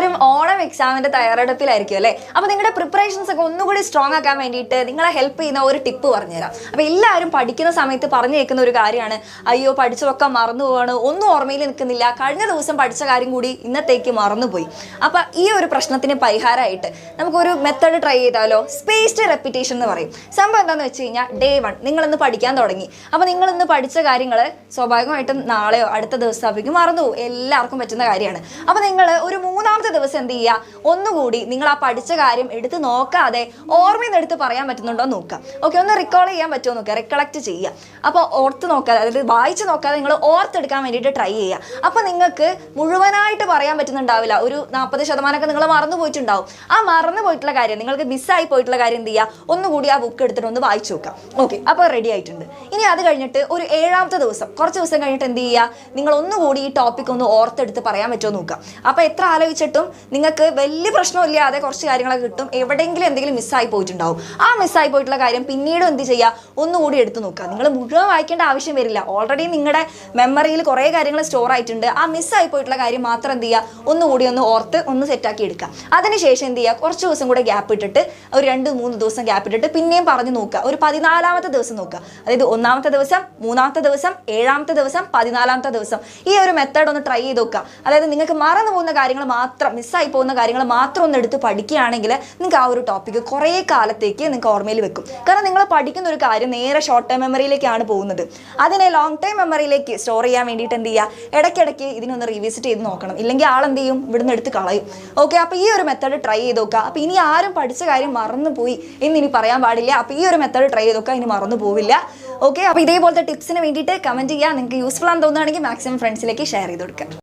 എല്ലാവരും ഓണം എക്സാമിന്റെ തയ്യാറെടുപ്പിലായിരിക്കും അല്ലേ? അപ്പോൾ നിങ്ങളുടെ പ്രിപ്പറേഷൻസ് ഒക്കെ ഒന്നുകൂടി സ്ട്രോങ് ആക്കാൻ വേണ്ടിയിട്ട് നിങ്ങളെ ഹെൽപ്പ് ചെയ്യുന്ന ഒരു ടിപ്പ് പറഞ്ഞുതരാം. അപ്പോൾ എല്ലാവരും പഠിക്കുന്ന സമയത്ത് പറഞ്ഞു കേൾക്കുന്ന ഒരു കാര്യമാണ്, അയ്യോ പഠിച്ചതൊക്കെ മറന്നു പോവാണ്, ഒന്നും ഓർമ്മയിൽ നിൽക്കുന്നില്ല, കഴിഞ്ഞ ദിവസം പഠിച്ച കാര്യം കൂടി ഇന്നത്തേക്ക് മറന്നുപോയി. അപ്പോൾ ഈ ഒരു പ്രശ്നത്തിന് പരിഹാരമായിട്ട് നമുക്കൊരു മെത്തേഡ് ട്രൈ ചെയ്താലോ? സ്പേസ്ഡ് റെപ്പിറ്റേഷൻ എന്ന് പറയും. സംഭവം എന്താണെന്ന് വെച്ച് കഴിഞ്ഞാൽ, ഡേ 1 നിങ്ങളിന്ന് പഠിക്കാൻ തുടങ്ങി. അപ്പോൾ നിങ്ങളിന്ന് പഠിച്ച കാര്യങ്ങൾ സ്വാഭാവികമായിട്ടും നാളെയോ അടുത്ത ദിവസത്തേക്ക് മറന്നുപോകും. എല്ലാവർക്കും പറ്റുന്ന കാര്യമാണ്. അപ്പോൾ നിങ്ങൾ ഒരു മൂന്നാമത്തെ ദിവസം എന്ത് ചെയ്യുക, ഒന്നുകൂടി നിങ്ങൾ ആ പഠിച്ച കാര്യം എടുത്ത് നോക്കാതെ ഓർമ്മയിൽ നിന്ന് എടുത്ത് പറയാൻ പറ്റുന്നുണ്ടോ നോക്കുക. ഓക്കെ, ഒന്ന് റിക്കോൾ ചെയ്യാൻ പറ്റുമോ നോക്കുക, റിക്കളക്ട് ചെയ്യുക. അപ്പോൾ ഓർത്ത് നോക്കാതെ, അതായത് വായിച്ച് നോക്കാതെ നിങ്ങൾ ഓർത്തെടുക്കാൻ വേണ്ടിയിട്ട് ട്രൈ ചെയ്യുക. അപ്പോൾ നിങ്ങൾക്ക് മുഴുവനായിട്ട് പറയാൻ പറ്റുന്നുണ്ടാവില്ല, ഒരു 40% നിങ്ങൾ മറന്നു പോയിട്ടുണ്ടാവും. ആ മറന്നു പോയിട്ടുള്ള കാര്യം, നിങ്ങൾക്ക് മിസ്സായി പോയിട്ടുള്ള കാര്യം എന്ത് ചെയ്യുക, ഒന്നുകൂടി ആ ബുക്ക് എടുത്തിട്ട് ഒന്ന് വായിച്ചു നോക്കാം. ഓക്കെ, അപ്പോൾ റെഡി ആയിട്ടുണ്ട്. ഇനി അത് കഴിഞ്ഞിട്ട് ഒരു 7ാമത്തെ ദിവസം, കുറച്ച് ദിവസം കഴിഞ്ഞിട്ട് എന്ത് ചെയ്യുക, നിങ്ങൾ ഒന്നുകൂടി ഈ ടോപ്പിക് ഒന്ന് ഓർത്തെടുത്ത് പറയാൻ പറ്റുമോ നോക്കുക. അപ്പോൾ എത്ര ആലോചിച്ചിട്ടും നിങ്ങൾക്ക് വലിയ പ്രശ്നമില്ലാതെ കുറച്ച് കാര്യങ്ങളൊക്കെ കിട്ടും. എവിടെയെങ്കിലും എന്തെങ്കിലും മിസ്സായി പോയിട്ടുണ്ടാവും. ആ മിസ്സായി പോയിട്ടുള്ള കാര്യം പിന്നീട് എന്ത് ചെയ്യുക, ഒന്നുകൂടി എടുത്ത് നോക്കുക. നിങ്ങൾ മുഴുവൻ വായിക്കേണ്ട ആവശ്യം വരില്ല. ഓൾറെഡി നിങ്ങളുടെ മെമ്മറിയിൽ കുറേ കാര്യങ്ങൾ സ്റ്റോർ ആയിട്ടുണ്ട്. ആ മിസ്സായി പോയിട്ടുള്ള കാര്യം മാത്രം എന്ത് ചെയ്യുക, ഒന്നുകൂടി ഒന്ന് ഓർത്ത് ഒന്ന് സെറ്റാക്കി എടുക്കുക. അതിനുശേഷം എന്ത് ചെയ്യുക, കുറച്ച് ദിവസം കൂടെ ഗ്യാപ്പ് ഇട്ടിട്ട്, ഒരു 2-3 ദിവസം ഗ്യാപ്പ് ഇട്ടിട്ട് പിന്നെയും പറഞ്ഞു നോക്കുക. ഒരു 14ാമത്തെ ദിവസം നോക്കുക. അതായത് 1ാമത്തെ ദിവസം, 3ാമത്തെ ദിവസം, 7ാമത്തെ ദിവസം, 14ാമത്തെ ദിവസം. ഈ ഒരു മെത്തേഡ് ഒന്ന് ട്രൈ ചെയ്ത് നോക്കുക. അതായത് നിങ്ങൾക്ക് മറന്നു പോകുന്ന കാര്യങ്ങൾ മാത്രം, മിസ്സായി പോകുന്ന കാര്യങ്ങൾ മാത്രം ഒന്ന് എടുത്ത് പഠിക്കുകയാണെങ്കിൽ നിങ്ങൾക്ക് ആ ഒരു ടോപ്പിക്ക് കുറേ കാലത്തേക്ക് നിങ്ങൾക്ക് ഓർമ്മയിൽ വെക്കും. കാരണം നിങ്ങൾ പഠിക്കുന്ന ഒരു കാര്യം നേരെ ഷോർട്ട് ടൈം മെമ്മറിയിലേക്കാണ് പോകുന്നത്. അതിനെ ലോങ് ടൈം മെമ്മറിയിലേക്ക് സ്റ്റോർ ചെയ്യാൻ വേണ്ടിയിട്ട് എന്ത് ചെയ്യുക, ഇടയ്ക്കിടയ്ക്ക് ഇതിനൊന്ന് റിവിസിറ്റ് ചെയ്ത് നോക്കണം. ഇല്ലെങ്കിൽ ആളെന്ത് ചെയ്യും, ഇവിടുന്ന് എടുത്ത് കളയും. ഓക്കെ, അപ്പോൾ ഈ ഒരു മെത്തേഡ് ട്രൈ ചെയ്ത് നോക്കുക. അപ്പോൾ ഇനി ആരും പഠിച്ച കാര്യം മറന്നു പോയി എന്നിനി പറയാൻ പാടില്ല. അപ്പോൾ ഈ ഒരു മെത്തേഡ് ട്രൈ ചെയ്ത് നോക്കുക, ഇനി മറന്നു പോവില്ല. ഓക്കെ, അപ്പോൾ ഇതേപോലത്തെ ടിപ്സിന് വേണ്ടിയിട്ട് കമൻറ്റ് ചെയ്യുക. നിങ്ങൾക്ക് യൂസ്ഫുൾ ആണെന്ന് തോന്നുകയാണെങ്കിൽ മാക്സിമം ഫ്രണ്ട്സിലേക്ക് ഷെയർ ചെയ്ത് കൊടുക്കുക.